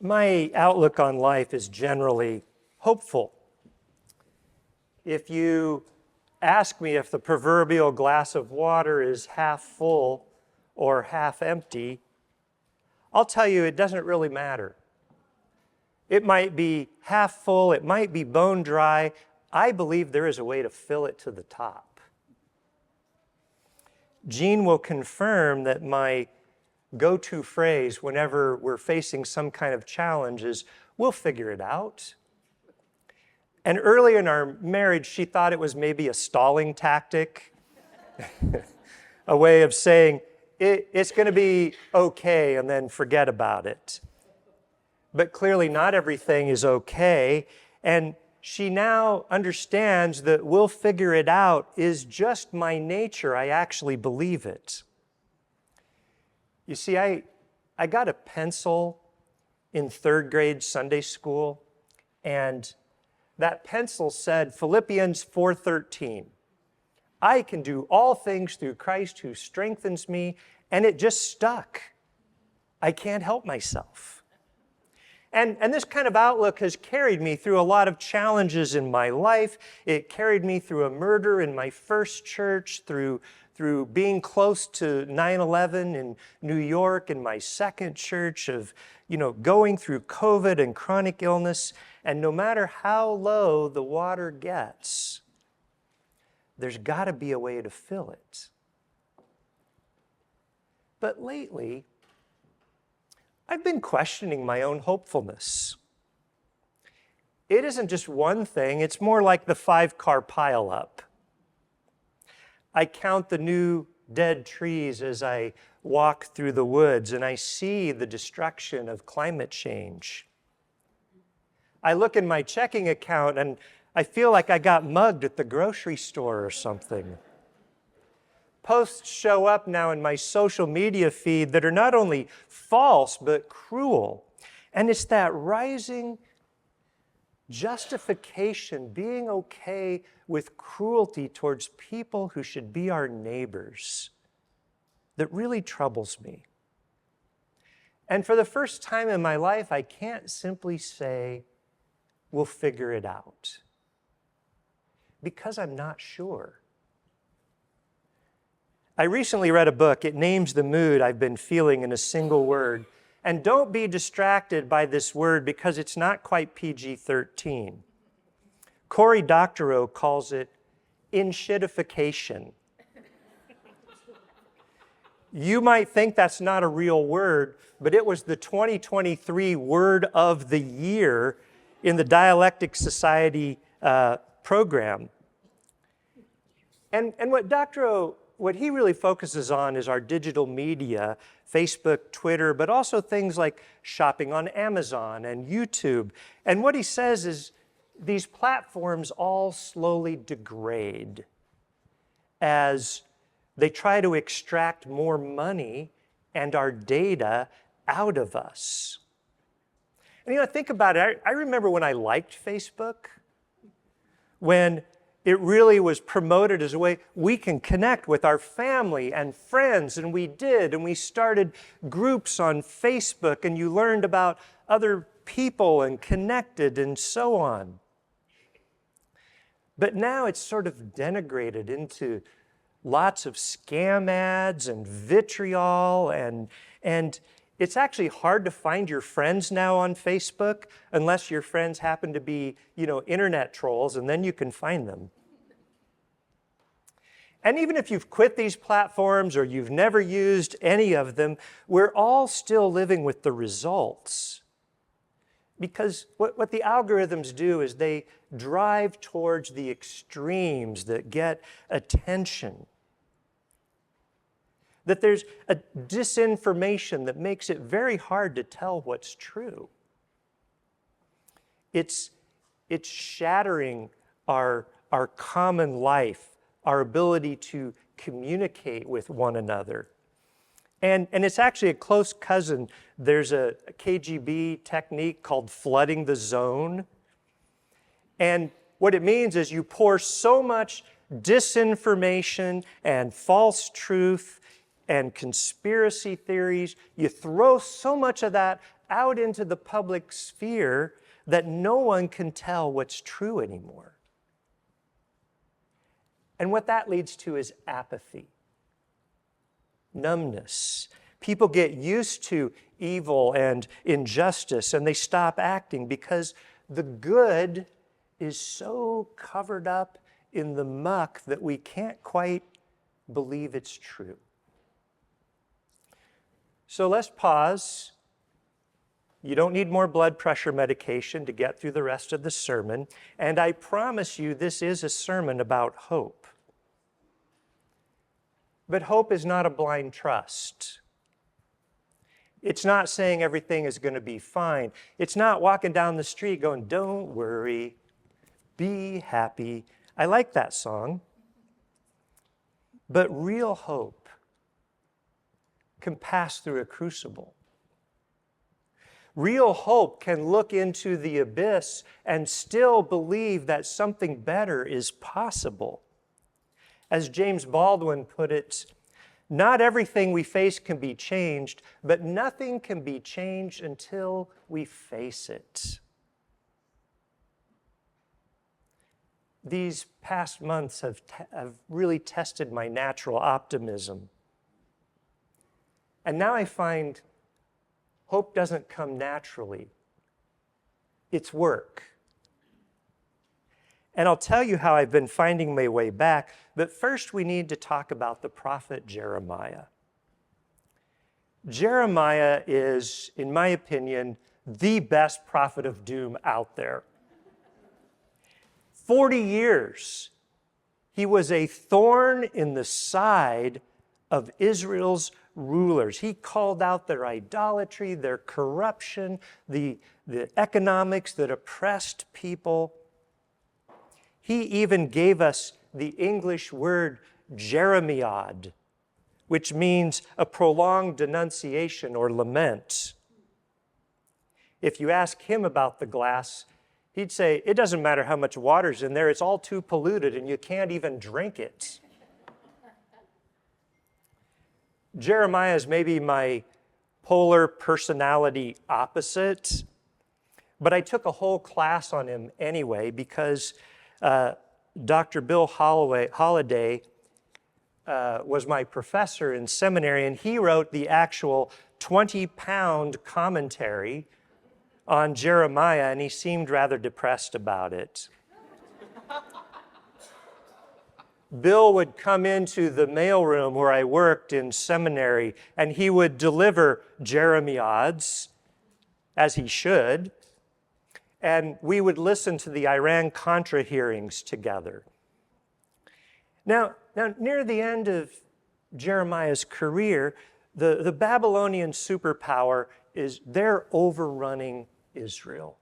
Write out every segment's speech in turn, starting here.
My outlook on life is generally hopeful. If you ask me if the proverbial glass of water is half full or half empty, I'll tell you it doesn't really matter. It might be half full, it might be bone dry. I believe there is a way to fill it to the top. Jean will confirm that my go-to phrase whenever we're facing some kind of challenge is, we'll figure it out. And early in our marriage, she thought it was maybe a stalling tactic, a way of saying, it's going to be okay, and then forget about it. But clearly not everything is okay, and she now understands that we'll figure it out is just my nature. I actually believe it. You see, I got a pencil in third grade Sunday school, and that pencil said Philippians 4:13. I can do all things through Christ who strengthens me, and it just stuck. I can't help myself. And this kind of outlook has carried me through a lot of challenges in my life. It carried me through a murder in my first church, through being close to 9/11 in New York in my second church, of going through COVID and chronic illness. And no matter how low the water gets, there's got to be a way to fill it. But lately, I've been questioning my own hopefulness. It isn't just one thing, it's more like the 5-car pileup. I count the new dead trees as I walk through the woods, and I see the destruction of climate change. I look in my checking account and I feel like I got mugged at the grocery store or something. Posts show up now in my social media feed that are not only false, but cruel. And it's that rising justification, being okay with cruelty towards people who should be our neighbors, that really troubles me. And for the first time in my life, I can't simply say, we'll figure it out, because I'm not sure. I recently read a book. It names the mood I've been feeling in a single word. And don't be distracted by this word, because it's not quite PG-13. Cory Doctorow calls it inshittification. You might think that's not a real word, but it was the 2023 word of the year in the Dialectic Society program. And what he really focuses on is our digital media, Facebook, Twitter, but also things like shopping on Amazon and YouTube. And what he says is these platforms all slowly degrade as they try to extract more money and our data out of us. And think about it. I remember when I liked Facebook, when it really was promoted as a way we can connect with our family and friends, and we did, and we started groups on Facebook, and you learned about other people and connected and so on. But now it's sort of denigrated into lots of scam ads and vitriol, and it's actually hard to find your friends now on Facebook unless your friends happen to be, internet trolls, and then you can find them. And even if you've quit these platforms or you've never used any of them, we're all still living with the results. Because what the algorithms do is they drive towards the extremes that get attention. That there's a disinformation that makes it very hard to tell what's true. It's shattering our common life, our ability to communicate with one another. And it's actually a close cousin. There's a KGB technique called flooding the zone. And what it means is you pour so much disinformation and false truth and conspiracy theories. You throw so much of that out into the public sphere that no one can tell what's true anymore. And what that leads to is apathy, numbness. People get used to evil and injustice, and they stop acting because the good is so covered up in the muck that we can't quite believe it's true. So let's pause. You don't need more blood pressure medication to get through the rest of the sermon, and I promise you this is a sermon about hope. But hope is not a blind trust. It's not saying everything is going to be fine. It's not walking down the street going, "Don't worry, be happy." I like that song. But real hope can pass through a crucible. Real hope can look into the abyss and still believe that something better is possible. As James Baldwin put it, not everything we face can be changed, but nothing can be changed until we face it. These past months have really tested my natural optimism. And now I find hope doesn't come naturally. It's work. And I'll tell you how I've been finding my way back, but first we need to talk about the prophet Jeremiah. Jeremiah is, in my opinion, the best prophet of doom out there. 40 years, he was a thorn in the side of Israel's rulers. He called out their idolatry, their corruption, the economics that oppressed people. He even gave us the English word jeremiad, which means a prolonged denunciation or lament. If you ask him about the glass, he'd say, it doesn't matter how much water's in there, it's all too polluted and you can't even drink it. Jeremiah is maybe my polar personality opposite, but I took a whole class on him anyway because Dr. Bill Holliday was my professor in seminary, and he wrote the actual 20-pound commentary on Jeremiah, and he seemed rather depressed about it. Bill would come into the mailroom where I worked in seminary, and he would deliver jeremiads, as he should, and we would listen to the Iran-Contra hearings together. Now, near the end of Jeremiah's career, the Babylonian superpower they're overrunning Israel.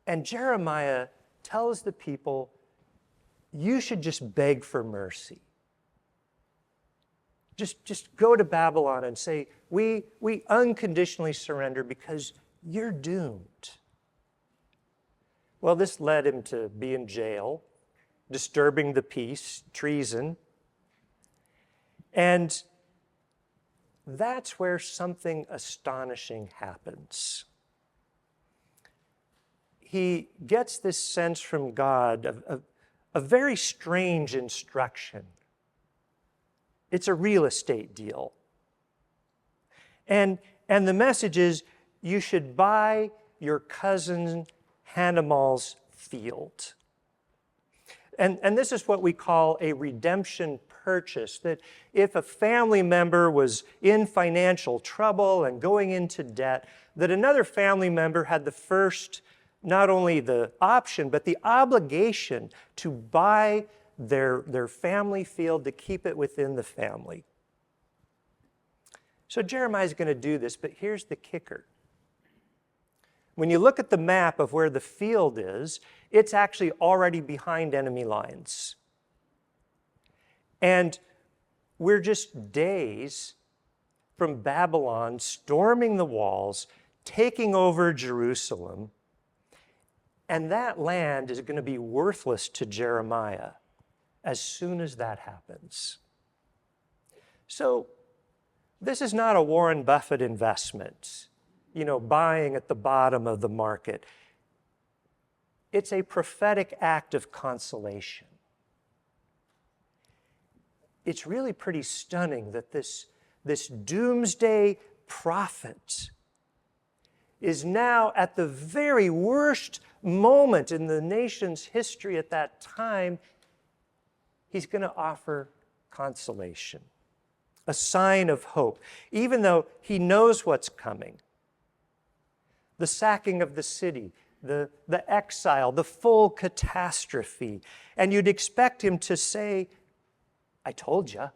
And Jeremiah tells the people, you should just beg for mercy. Just go to Babylon and say, we unconditionally surrender because you're doomed. Well, this led him to be in jail, disturbing the peace, treason. And that's where something astonishing happens. He gets this sense from God of a very strange instruction. It's a real estate deal. And the message is, you should buy your cousin Hanamal's field. And this is what we call a redemption purchase, that if a family member was in financial trouble and going into debt, that another family member had the first, not only the option, but the obligation to buy their family field to keep it within the family. So Jeremiah's going to do this, but here's the kicker. When you look at the map of where the field is, it's actually already behind enemy lines. And we're just days from Babylon storming the walls, taking over Jerusalem, and that land is going to be worthless to Jeremiah as soon as that happens. So this is not a Warren Buffett investment, buying at the bottom of the market. It's a prophetic act of consolation. It's really pretty stunning that this doomsday prophet is now at the very worst moment in the nation's history at that time. He's going to offer consolation, a sign of hope, even though he knows what's coming. The sacking of the city, the exile, the full catastrophe. And you'd expect him to say, I told you,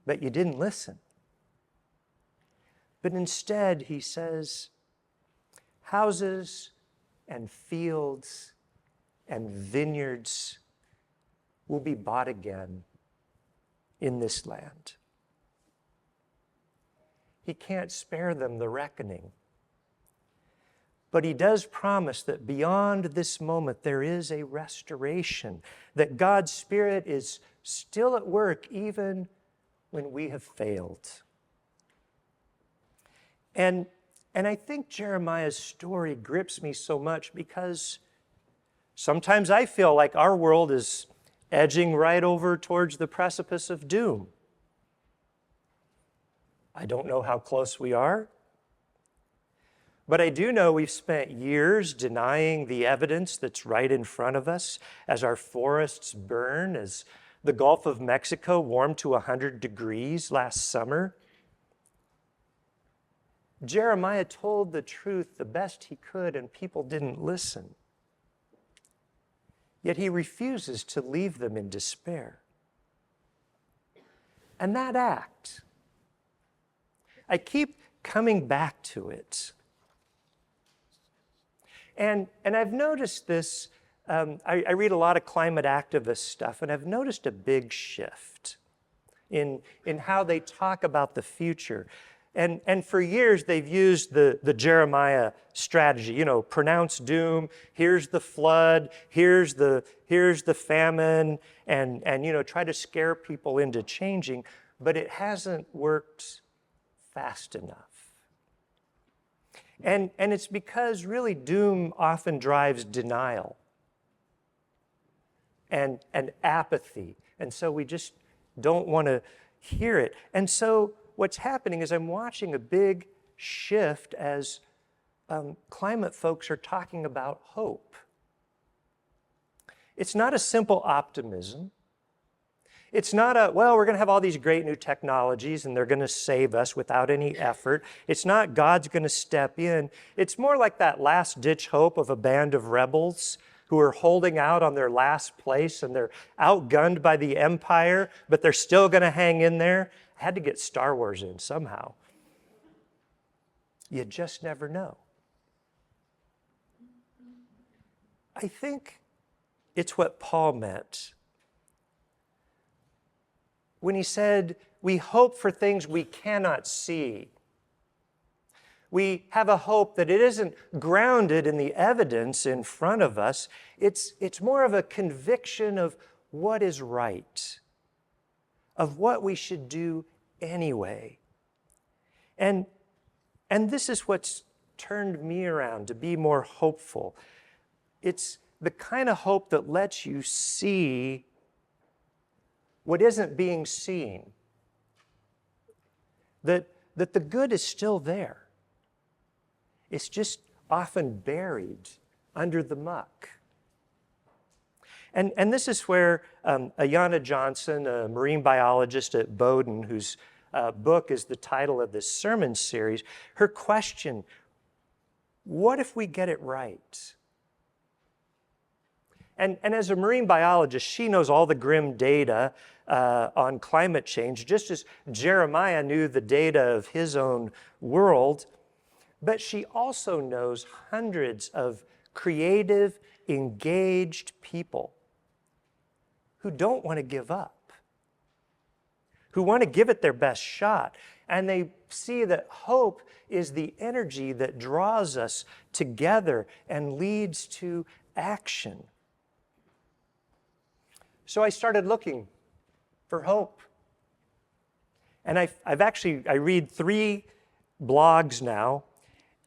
but you didn't listen. But instead, he says, houses and fields and vineyards will be bought again in this land. He can't spare them the reckoning. But he does promise that beyond this moment, there is a restoration, that God's Spirit is still at work even when we have failed. And I think Jeremiah's story grips me so much because sometimes I feel like our world is edging right over towards the precipice of doom. I don't know how close we are, but I do know we've spent years denying the evidence that's right in front of us as our forests burn, as the Gulf of Mexico warmed to 100 degrees last summer. Jeremiah told the truth the best he could, and people didn't listen. Yet he refuses to leave them in despair. And that act, I keep coming back to it. And I've noticed this, I read a lot of climate activist stuff, and I've noticed a big shift in how they talk about the future. And for years, they've used the Jeremiah strategy, pronounce doom, here's the flood, here's the famine, and try to scare people into changing, but it hasn't worked fast enough. And it's because really doom often drives denial and apathy, and so we just don't want to hear it. And so what's happening is I'm watching a big shift as climate folks are talking about hope. It's not a simple optimism. It's not we're going to have all these great new technologies and they're going to save us without any effort. It's not God's going to step in. It's more like that last-ditch hope of a band of rebels who are holding out on their last place and they're outgunned by the empire, but they're still going to hang in there. I had to get Star Wars in somehow. You just never know. I think it's what Paul meant when he said, we hope for things we cannot see. We have a hope that it isn't grounded in the evidence in front of us. It's more of a conviction of what is right, of what we should do anyway. And this is what's turned me around to be more hopeful. It's the kind of hope that lets you see what isn't being seen. That the good is still there. It's just often buried under the muck. And this is where Ayanna Johnson, a marine biologist at Bowdoin, whose book is the title of this sermon series, her question, what if we get it right? And as a marine biologist, she knows all the grim data on climate change, just as Jeremiah knew the data of his own world. But she also knows hundreds of creative, engaged people who don't want to give up, who want to give it their best shot. And they see that hope is the energy that draws us together and leads to action. So I started looking for hope. And I read 3 blogs now,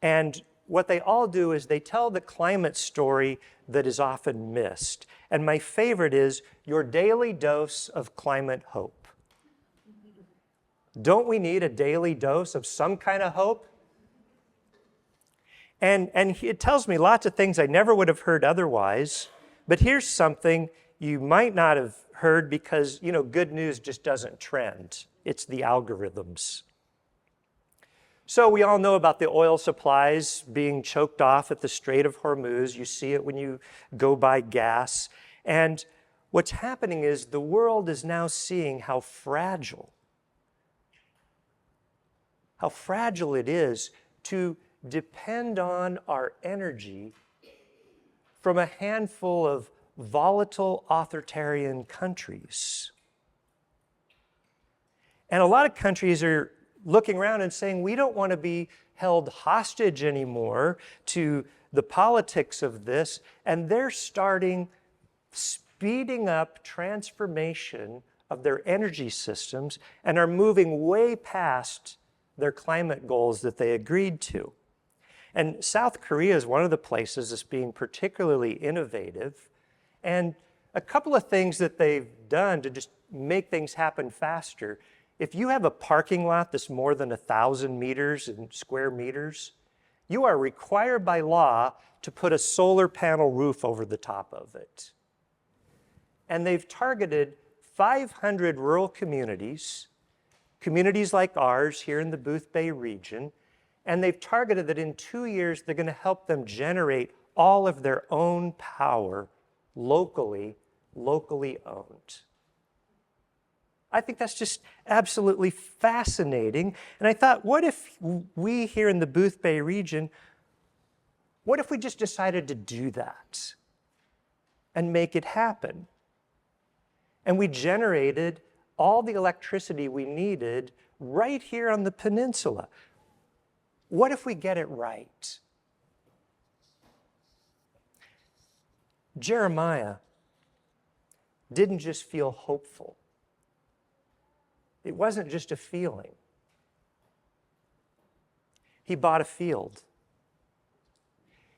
and what they all do is they tell the climate story that is often missed. And my favorite is your daily dose of climate hope. Don't we need a daily dose of some kind of hope? And it tells me lots of things I never would have heard otherwise. But here's something you might not have heard because, good news just doesn't trend. It's the algorithms. So we all know about the oil supplies being choked off at the Strait of Hormuz. You see it when you go buy gas. And what's happening is the world is now seeing how fragile it is to depend on our energy from a handful of volatile authoritarian countries. And a lot of countries are looking around and saying, we don't want to be held hostage anymore to the politics of this, and they're speeding up transformation of their energy systems and are moving way past their climate goals that they agreed to. And South Korea is one of the places that's being particularly innovative, and a couple of things that they've done to just make things happen faster. If you have a parking lot that's more than 1,000 meters in square meters, you are required by law to put a solar panel roof over the top of it. And they've targeted 500 rural communities like ours here in the Boothbay region, and they've targeted that in 2 years they're going to help them generate all of their own power locally owned. I think that's just absolutely fascinating. And I thought, what if we here in the Boothbay region, what if we just decided to do that and make it happen? And we generated all the electricity we needed right here on the peninsula. What if we get it right? Jeremiah didn't just feel hopeful. It wasn't just a feeling. He bought a field.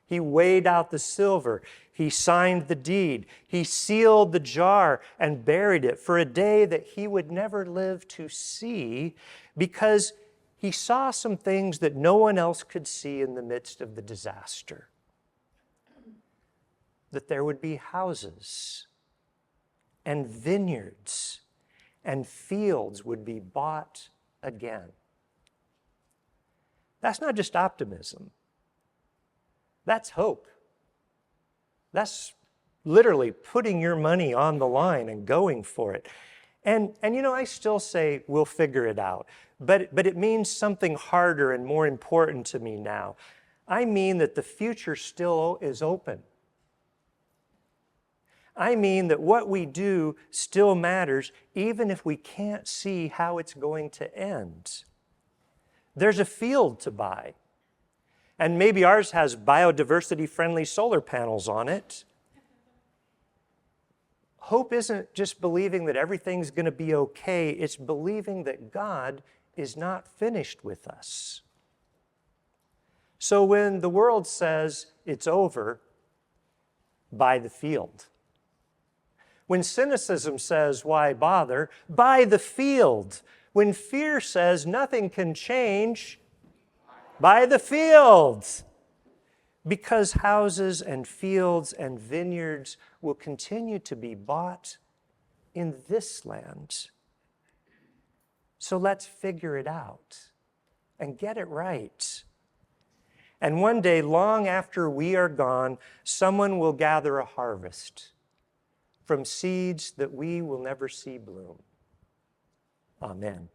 He weighed out the silver. He signed the deed. He sealed the jar and buried it for a day that he would never live to see, because he saw some things that no one else could see in the midst of the disaster. That there would be houses and vineyards and fields would be bought again. That's not just optimism. That's hope. That's literally putting your money on the line and going for it. And I still say we'll figure it out, but it means something harder and more important to me now. I mean that the future still is open. I mean that what we do still matters, even if we can't see how it's going to end. There's a field to buy, and maybe ours has biodiversity-friendly solar panels on it. Hope isn't just believing that everything's going to be okay, it's believing that God is not finished with us. So when the world says it's over, buy the field. When cynicism says, why bother? Buy the field. When fear says nothing can change, buy the field. Because houses and fields and vineyards will continue to be bought in this land. So let's figure it out and get it right. And one day, long after we are gone, someone will gather a harvest from seeds that we will never see bloom. Amen.